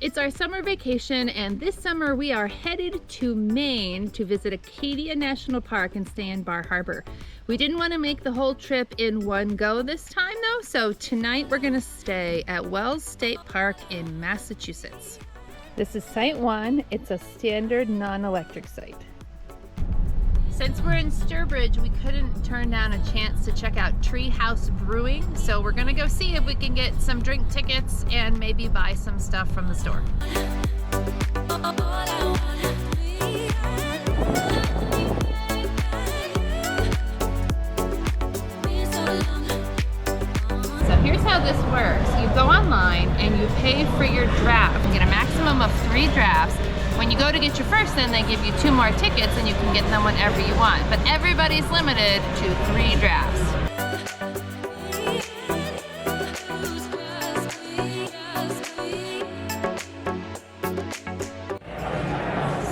It's our summer vacation, and this summer we are headed to Maine to visit Acadia National Park and stay in Bar Harbor. We didn't want to make the whole trip in one go this time though, so tonight we're going to stay at Wells State Park in Massachusetts. This is Site 1. It's a standard non-electric site. Since we're in Sturbridge, we couldn't turn down a chance to check out Treehouse Brewing, so we're gonna go see if we can get some drink tickets and maybe buy some stuff from the store. So here's how this works. You go online and you pay for your draft. You get a maximum of 3 drafts. When you go to get your first, then they give you 2 more tickets and you can get them whenever you want. But everybody's limited to 3 drafts.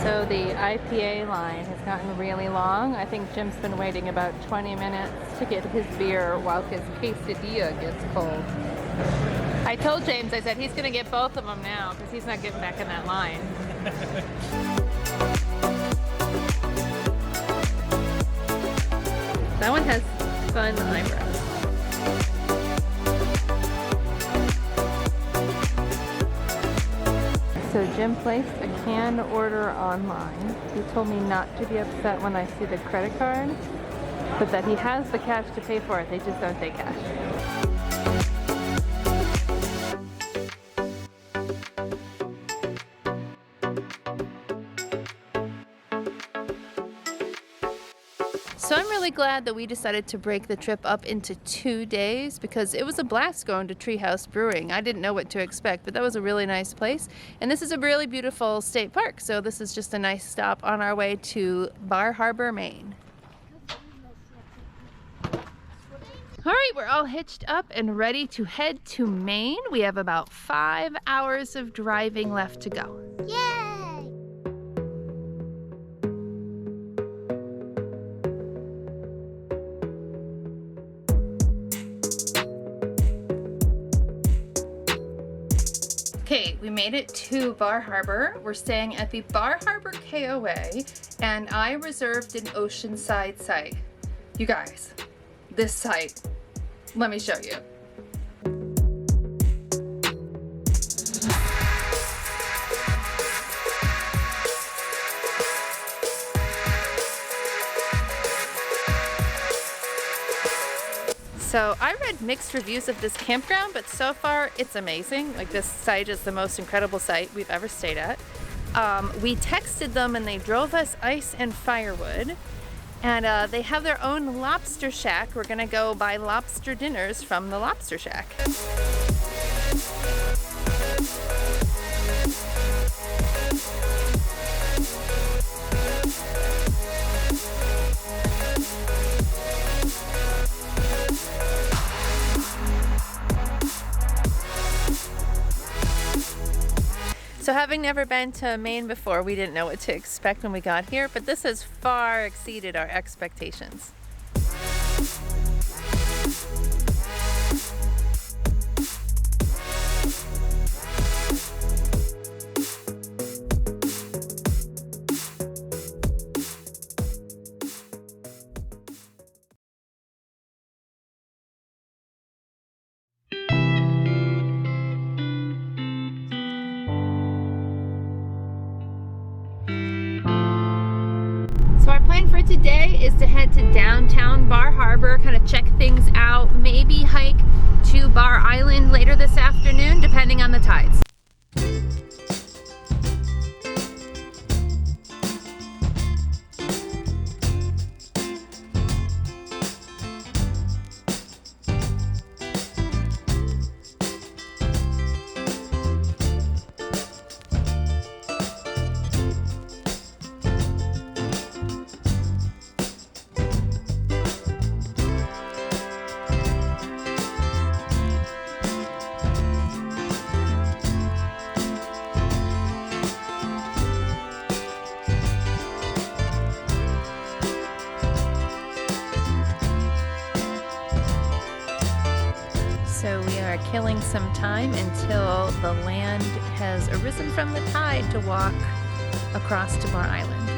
So the IPA line has gotten really long. I think Jim's been waiting about 20 minutes to get his beer while his quesadilla gets cold. I told James, I said he's gonna get both of them now because he's not getting back in that line. That one has fun eyebrows. So Jim placed a canned order online. He told me not to be upset when I see the credit card, but that he has the cash to pay for it. They just don't take cash. So I'm really glad that we decided to break the trip up into 2 days because it was a blast going to Treehouse Brewing. I didn't know what to expect, but that was a really nice place. And this is a really beautiful state park, so this is just a nice stop on our way to Bar Harbor, Maine. All right, we're all hitched up and ready to head to Maine. We have about 5 hours of driving left to go. Yay! Okay, we made it to Bar Harbor. We're staying at the Bar Harbor KOA, and I reserved an Oceanside site. You guys, this site, let me show you. So I read mixed reviews of this campground, but so far it's amazing. Like, this site is the most incredible site we've ever stayed at. We texted them and they drove us ice and firewood. And they have their own lobster shack. We're gonna go buy lobster dinners from the lobster shack. So having never been to Maine before, we didn't know what to expect when we got here, but this has far exceeded our expectations. So our plan for today is to head to downtown Bar Harbor, kind of check things out, maybe hike to Bar Island later this afternoon, depending on the tides. killing some time until the land has arisen from the tide to walk across to Bar Island.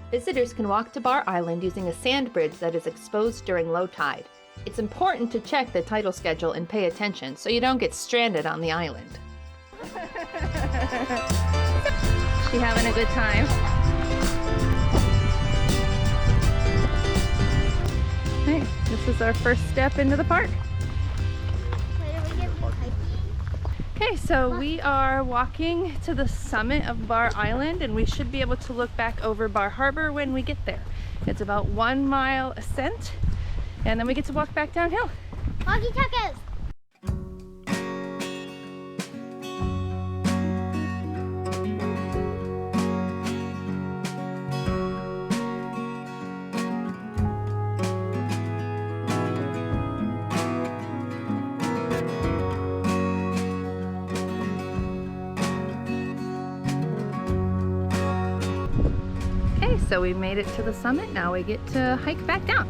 Visitors can walk to Bar Island using a sand bridge that is exposed during low tide. It's important to check the tidal schedule and pay attention so you don't get stranded on the island. She having a good time? Hey, this is our first step into the park. Okay, so we are walking to the summit of Bar Island, and we should be able to look back over Bar Harbor when we get there. It's about 1 mile ascent, and then we get to walk back downhill. Walkie-talkies! So we made it to the summit. Now we get to hike back down.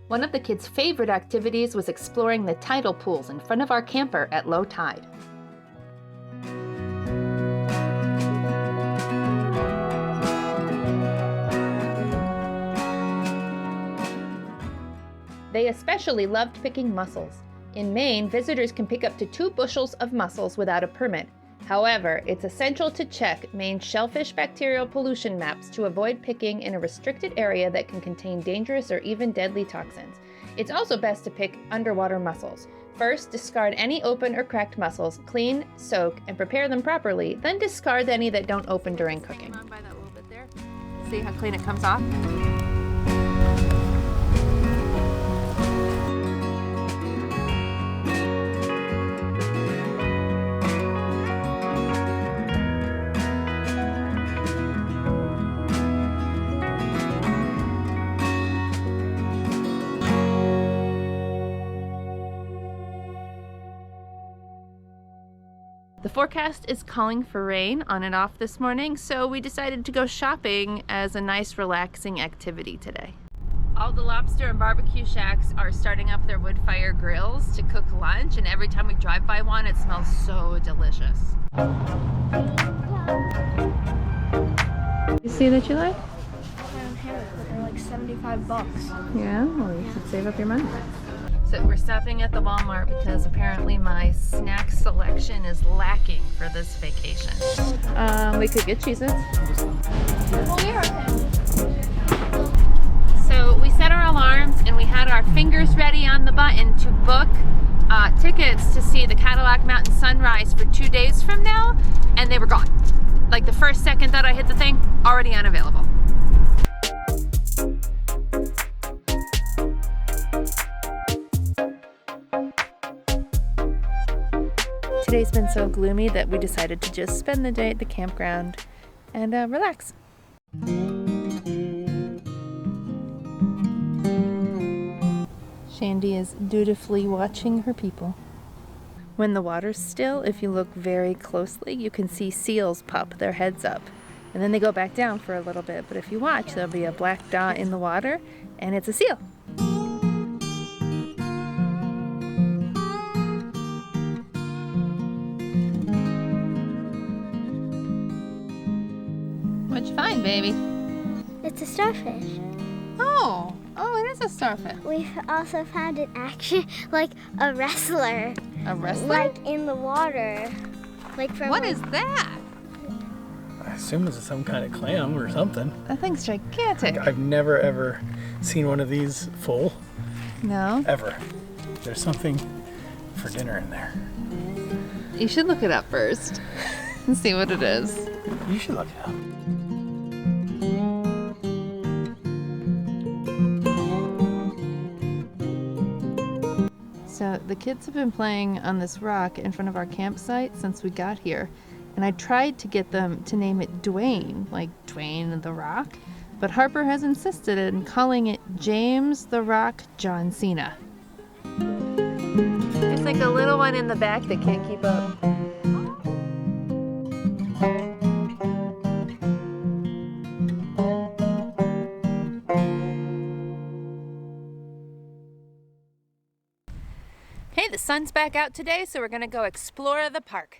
One of the kids' favorite activities was exploring the tidal pools in front of our camper at low tide. They especially loved picking mussels. In Maine, visitors can pick up to 2 bushels of mussels without a permit. However, it's essential to check Maine's shellfish bacterial pollution maps to avoid picking in a restricted area that can contain dangerous or even deadly toxins. It's also best to pick underwater mussels. First, discard any open or cracked mussels, clean, soak, and prepare them properly, then discard any that don't open during cooking. Hang on by that little bit there. See how clean it comes off? The forecast is calling for rain on and off this morning, so we decided to go shopping as a nice relaxing activity today. All the lobster and barbecue shacks are starting up their wood fire grills to cook lunch, and every time we drive by one it smells so delicious. You see that you like? I don't have it, but they're like $75. Yeah, well you should save up your money. So we're stopping at the Walmart because apparently my snack selection is lacking for this vacation. We could get Cheez-Its. Well, you're okay. So we set our alarms and we had our fingers ready on the button to book tickets to see the Cadillac Mountain sunrise for 2 days from now, and they were gone. Like the first second that I hit the thing, already unavailable. Today's been so gloomy that we decided to just spend the day at the campground and relax. Shandy is dutifully watching her people. When the water's still, if you look very closely, you can see seals pop their heads up. And then they go back down for a little bit. But if you watch, there'll be a black dot in the water, and it's a seal. What'd you find, baby? It's a starfish. Oh, it is a starfish. We've also found an action, like a wrestler. A wrestler? Like in the water. Like from What is that? I assume it's some kind of clam or something. That thing's gigantic. I've never ever seen one of these full. No? Ever. There's something for dinner in there. You should look it up first and see what it is. You should look it up. So the kids have been playing on this rock in front of our campsite since we got here. And I tried to get them to name it Dwayne, like Dwayne the Rock. But Harper has insisted in calling it James the Rock John Cena. It's like a little one in the back that can't keep up. Hey, the sun's back out today, so we're gonna go explore the park.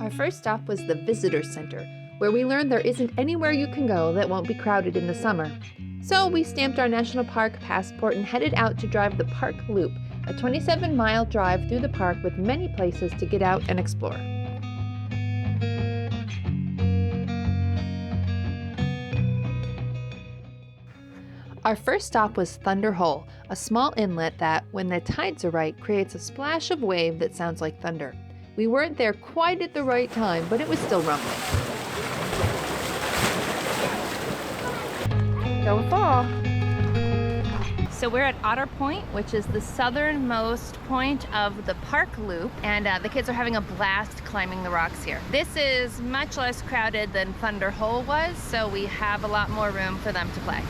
Our first stop was the Visitor Center, where we learned there isn't anywhere you can go that won't be crowded in the summer. So we stamped our national park passport and headed out to drive the Park Loop, a 27-mile drive through the park with many places to get out and explore. Our first stop was Thunder Hole, a small inlet that, when the tides are right, creates a splash of wave that sounds like thunder. We weren't there quite at the right time, but it was still rumbling. Don't fall. So we're at Otter Point, which is the southernmost point of the park loop, and the kids are having a blast climbing the rocks here. This is much less crowded than Thunder Hole was, so we have a lot more room for them to play.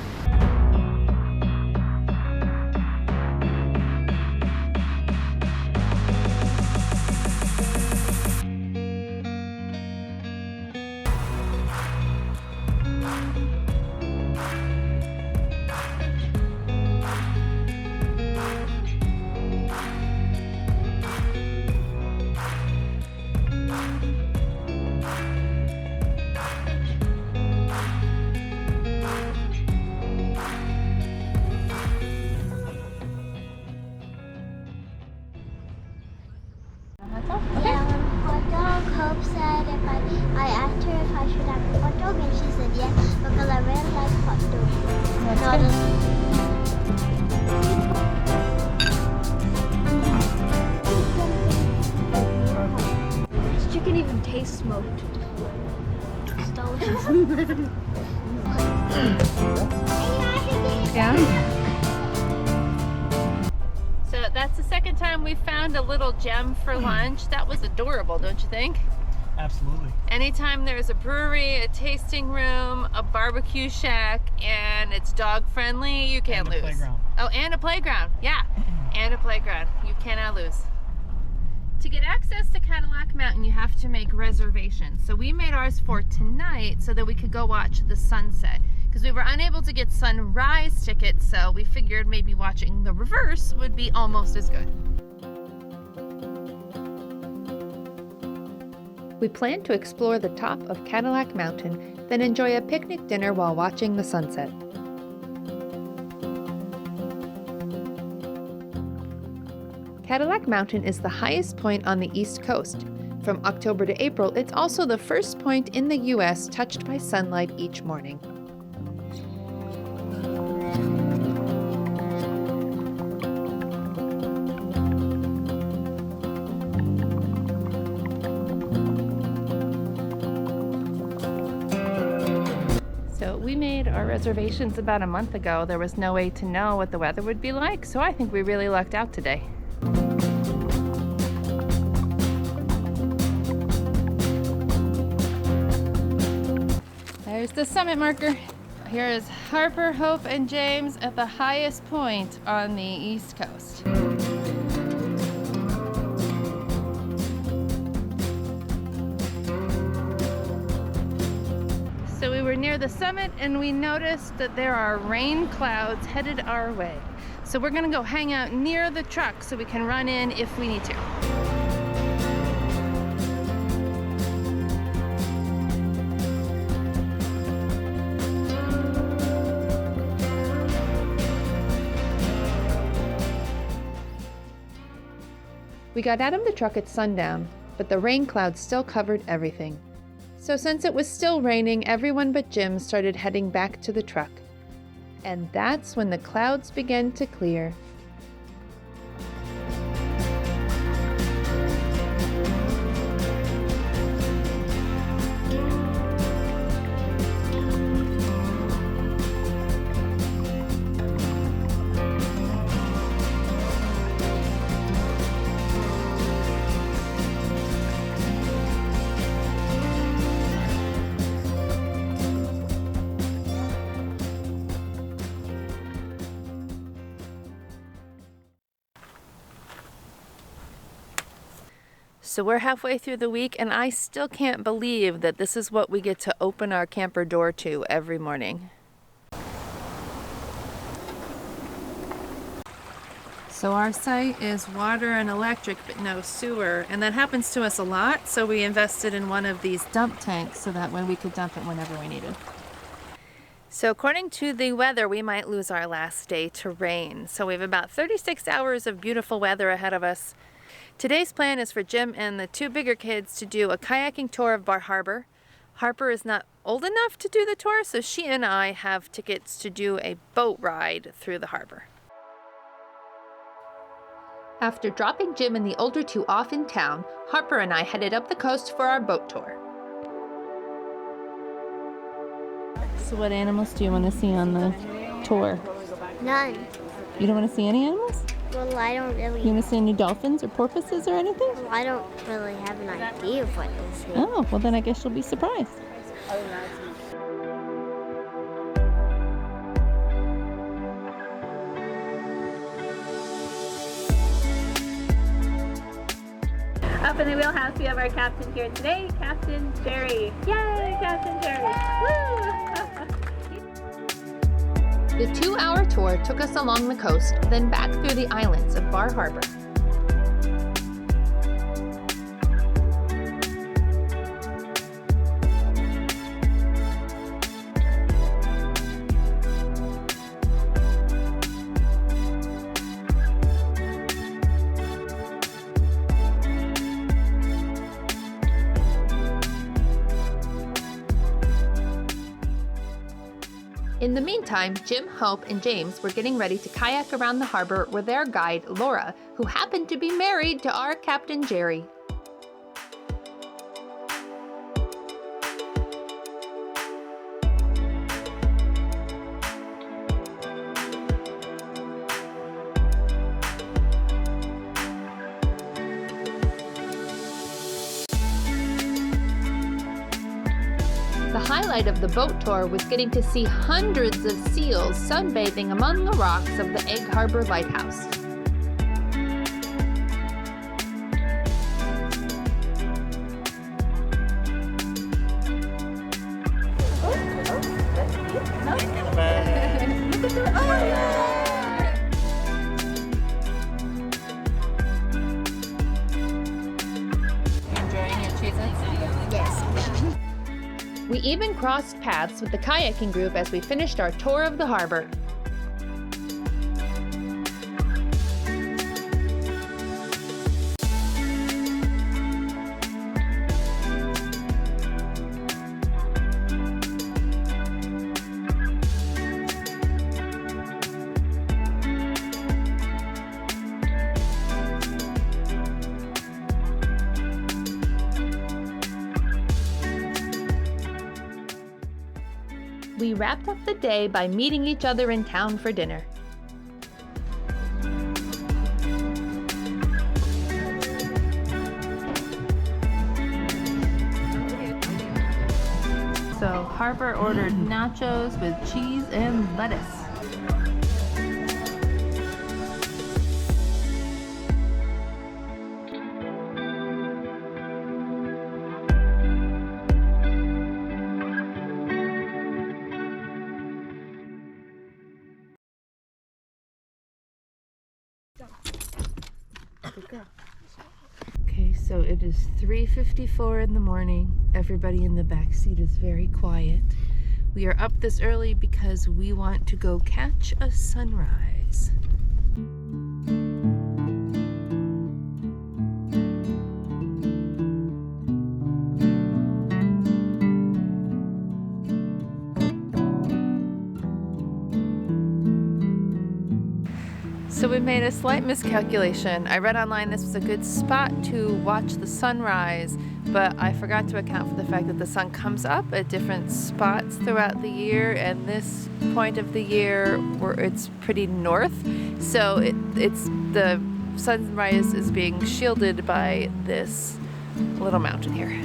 I asked her if I should have a hot dog, and she said yes, because I really like hot dogs. This chicken even tastes smoked. It's delicious. Yeah. So that's the second time we found a little gem for lunch. That was adorable, don't you think? Absolutely. Anytime there's a brewery, a tasting room, a barbecue shack, and it's dog friendly, you can't lose. Playground. Oh, and a playground. Yeah, and a playground. You cannot lose. To get access to Cadillac Mountain, you have to make reservations. So we made ours for tonight so that we could go watch the sunset, because we were unable to get sunrise tickets, so we figured maybe watching the reverse would be almost as good. We planned to explore the top of Cadillac Mountain, then enjoy a picnic dinner while watching the sunset. Cadillac Mountain is the highest point on the East Coast. From October to April, it's also the first point in the U.S. touched by sunlight each morning. So we made our reservations about a month ago. There was no way to know what the weather would be like, so I think we really lucked out today. There's the summit marker. Here is Harper, Hope, and James at the highest point on the East Coast. So we were near the summit and we noticed that there are rain clouds headed our way. So we're gonna go hang out near the truck so we can run in if we need to. We got out of the truck at sundown, but the rain clouds still covered everything. So since it was still raining, everyone but Jim started heading back to the truck. And that's when the clouds began to clear. So we're halfway through the week and I still can't believe that this is what we get to open our camper door to every morning. So our site is water and electric but no sewer, and that happens to us a lot, so we invested in one of these dump tanks so that way we could dump it whenever we needed. So according to the weather, we might lose our last day to rain. So we have about 36 hours of beautiful weather ahead of us. Today's plan is for Jim and the two bigger kids to do a kayaking tour of Bar Harbor. Harper is not old enough to do the tour, so she and I have tickets to do a boat ride through the harbor. After dropping Jim and the older two off in town, Harper and I headed up the coast for our boat tour. So what animals do you want to see on the tour? None. You don't want to see any animals? Well, I don't really. You want to see any dolphins or porpoises or anything? Well, I don't really have an idea of what to see. Oh, well then I guess you'll be surprised. Up in the wheelhouse, we have our captain here today, Captain Jerry. Yay, Captain Jerry! Woo! The 2-hour tour took us along the coast, then back through the islands of Bar Harbor. In the meantime, Jim, Hope, and James were getting ready to kayak around the harbor with their guide, Laura, who happened to be married to our Captain Jerry. The highlight of the boat tour was getting to see hundreds of seals sunbathing among the rocks of the Egg Harbor Lighthouse. Enjoying your cheeses? Yes. We even crossed paths with the kayaking group as we finished our tour of the harbor. We wrapped up the day by meeting each other in town for dinner. So Harper ordered nachos with cheese and lettuce. Okay, so it is 3:54 in the morning. Everybody in the back seat is very quiet. We are up this early because we want to go catch a sunrise. So we made a slight miscalculation. I read online this was a good spot to watch the sunrise, but I forgot to account for the fact that the sun comes up at different spots throughout the year, and this point of the year where it's pretty north, so it's the sunrise is being shielded by this little mountain here.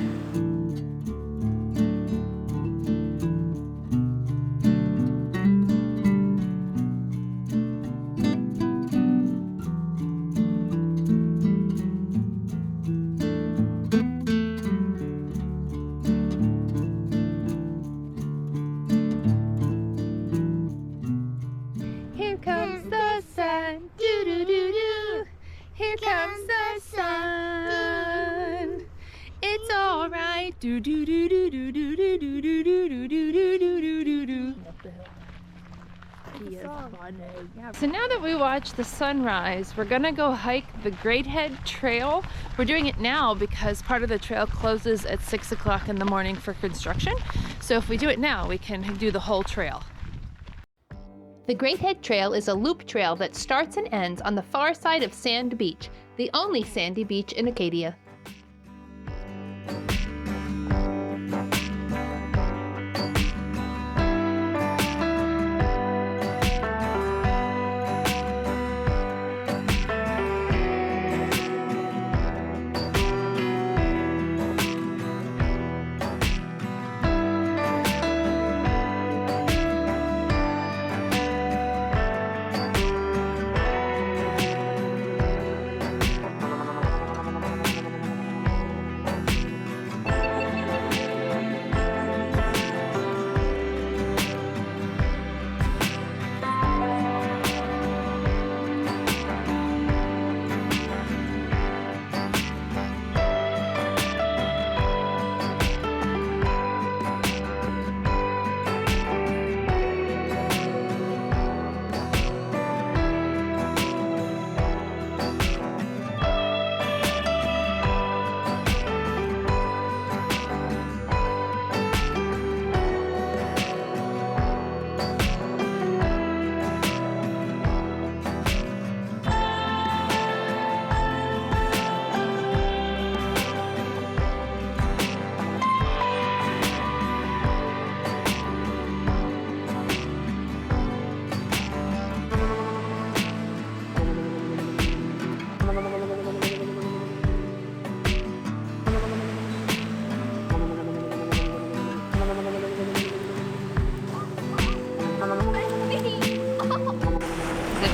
Do do do do do do do do do do do do do do do do. Up the hill. He is funny. Yeah. So now that we watched the sunrise, we're gonna go hike the Great Head Trail. We're doing it now because part of the trail closes at 6 o'clock in the morning for construction. So if we do it now, we can do the whole trail. The Great Head Trail is a loop trail that starts and ends on the far side of Sand Beach, the only sandy beach in Acadia.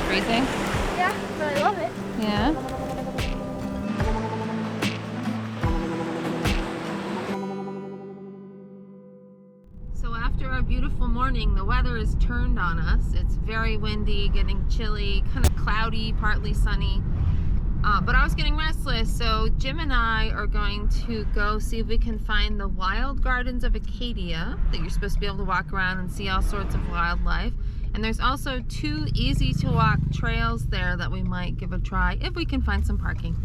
Freezing? Yeah, but I love it. Yeah. So after our beautiful morning, the weather has turned on us. It's very windy, getting chilly, kind of cloudy, partly sunny. But I was getting restless, so Jim and I are going to go see if we can find the wild gardens of Acadia that you're supposed to be able to walk around and see all sorts of wildlife. And there's also 2 easy to walk trails there that we might give a try if we can find some parking.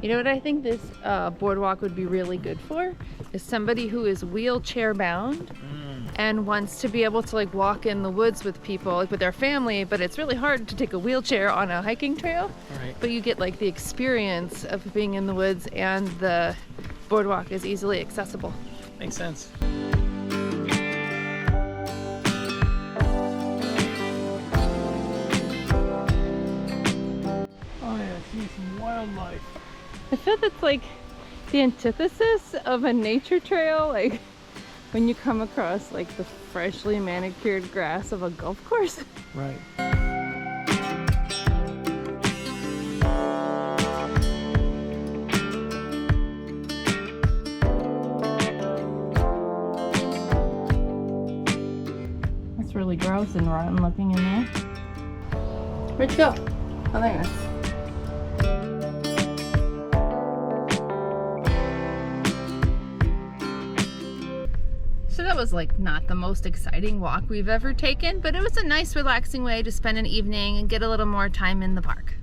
You know what I think this boardwalk would be really good for? Is somebody who is wheelchair bound and wants to be able to like walk in the woods with people, like with their family, but it's really hard to take a wheelchair on a hiking trail. Right. But you get like the experience of being in the woods, and the boardwalk is easily accessible. Makes sense. Oh yeah, see some wildlife. I feel that's like the antithesis of a nature trail, like when you come across like the freshly manicured grass of a golf course. Right. That's really gross and rotten looking in there. Where'd you go? Oh, there you are. So that was like not the most exciting walk we've ever taken, but it was a nice relaxing way to spend an evening and get a little more time in the park.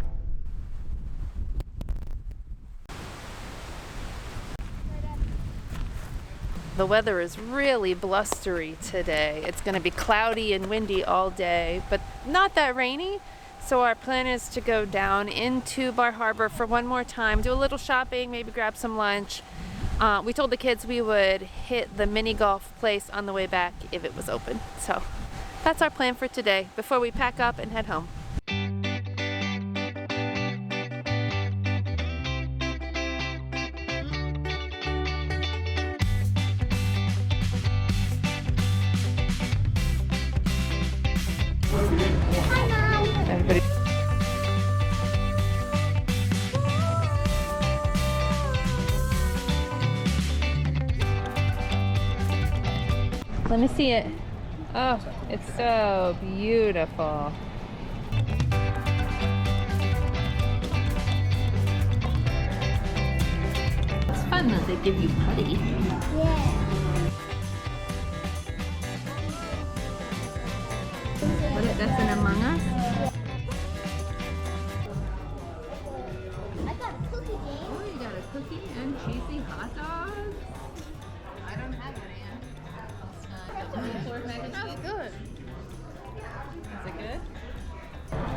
The weather is really blustery today. It's going to be cloudy and windy all day, but not that rainy. So our plan is to go down into Bar Harbor for one more time, do a little shopping, maybe grab some lunch. We told the kids we would hit the mini golf place on the way back if it was open. So that's our plan for today before we pack up and head home. Let me see it. Oh, it's so beautiful. It's fun that they give you putty. Yeah. That's an Among Us? I got a cookie game. Oh, you got a cookie and cheesy hot dogs? I don't have any yet. That's good. Is it good?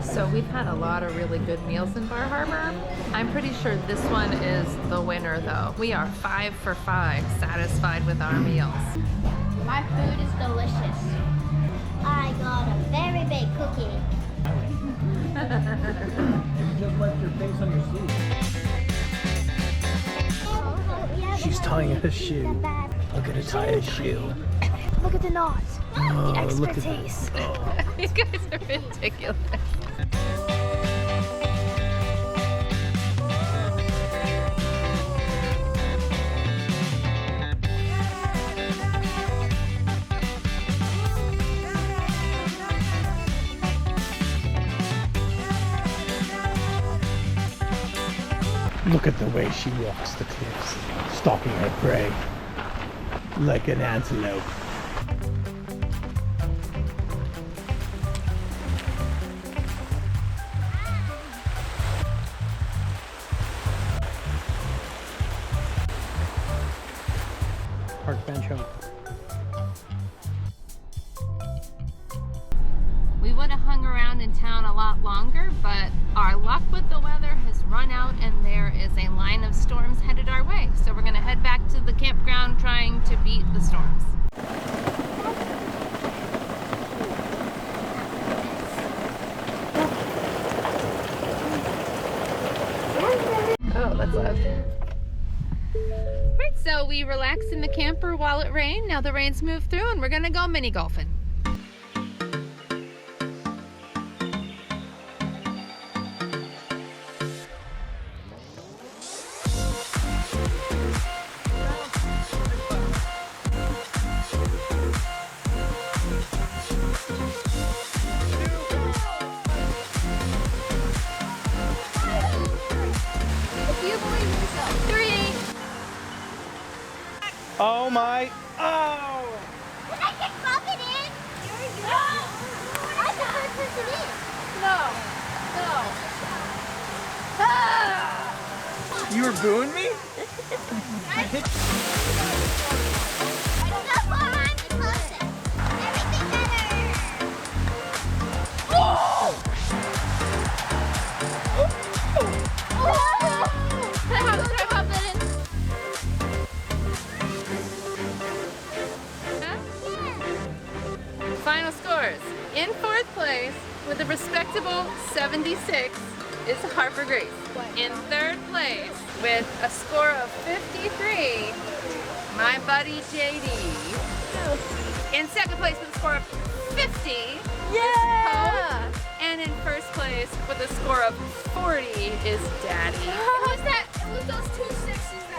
So we've had a lot of really good meals in Bar Harbor. I'm pretty sure this one is the winner though. We are 5 for 5 satisfied with our meals. My food is delicious. I got a very big cookie. You just left your face on your sleeve. She's tying a shoe. Look at her tie a shoe. Look at the knots. Oh, The look at expertise. You guys are ridiculous. Look at the way she walks the cliffs, stalking her prey like an antelope. Park bench home. We would have hung around in town a lot longer, but our luck with the weather has run out and there is a line of storms headed our way. So we're gonna head back to the campground trying to beat the storms. Oh, that's loud. Right, so we relaxed in the camper while it rained. Now the rain's moved through and we're gonna go mini golfing. Oh my! Oh! Did I get bumping in? I'm the first person in. No, no. Ah! You were booing me? That's why I'm the closest. Everything better. Final scores. In 4th place with a respectable 76 is Harper Grace. In 3rd place with a score of 53, my buddy JD. In 2nd place with a score of 50, yeah! And in 1st place with a score of 40 is Daddy. It was those 2 6s